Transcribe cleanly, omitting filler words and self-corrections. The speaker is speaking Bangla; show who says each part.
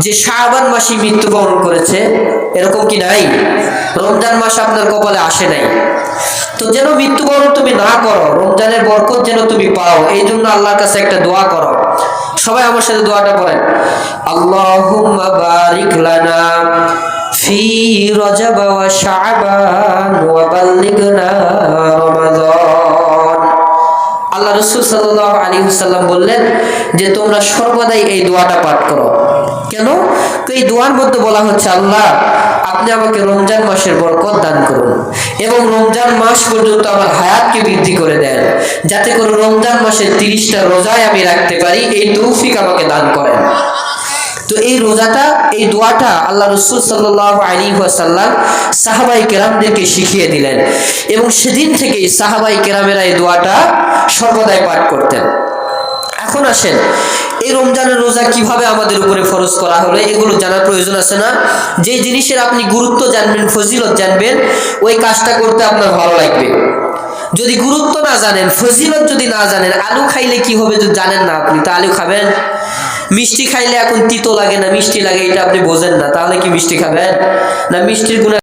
Speaker 1: যে শাবান মাসে মৃত্যুবরণ করেছে, এরকম কি নাই? রমজান মাস আপনার কপালে আসে নাই, তো যেন মৃত্যুবরণ তুমি না করো, রমজানের বরকত যেন তুমি পাও, এই জন্য আল্লাহর কাছে একটা দোয়া করো। সবাই আমার সাথে দোয়াটা পড়েন, আল্লাহুম্মা বারিক লানা ফি রজব ওয়া শাবান ওয়া বাল্লিগনা রমাদান। আল্লাহ রাসূল সাল্লাল্লাহু আলাইহি ওয়াসাল্লাম বললেন যে তোমরা সর্বদাই এই দোয়াটা পাঠ করো। কেন? এই দোয়ার মধ্যে বলা হচ্ছে, আল্লাহ আপনি আমাকে রমজান মাসের বরকত দান করুন এবং রমজান মাস পর্যন্ত আমার হায়াতকে বৃদ্ধি করে দেন, যাতে করে রমজান মাসের 30টা রোজায় আমি রাখতে পারি, এই তৌফিক আমাকে দান করেন। তো এই রোজাটা, এই দোয়াটা আল্লাহ রাসূল সাল্লাল্লাহু আলাইহি ওয়াসাল্লাম সাহাবায়ে কেরামদেরকে শিখিয়ে দিলেন এবং সেদিন থেকেই সাহাবায়ে কেরামেরা এই দোয়াটা সর্বদাই পাঠ করতেন। এখন আসেন, এই রমজানের রোজা কিভাবে আমাদের উপরে ফরজ করা হলো, এগুলো জানার প্রয়োজন আছে না? যে জিনিসের আপনি গুরুত্ব জানবেন, ফজিলত জানবেন, ওই কাজটা করতে আপনার ভালো লাগবে। যদি গুরুত্ব না জানেন, ফজিলত যদি না জানেন, আলু খাইলে কি হবে যদি জানেন না, আপনি তো আলু খাবেন? মিষ্টি খাইলে এখন তিতো লাগে না মিষ্টি লাগে, এটা আপনি বোঝেন না, তাহলে কি মিষ্টি খাবেন? না মিষ্টির গুণ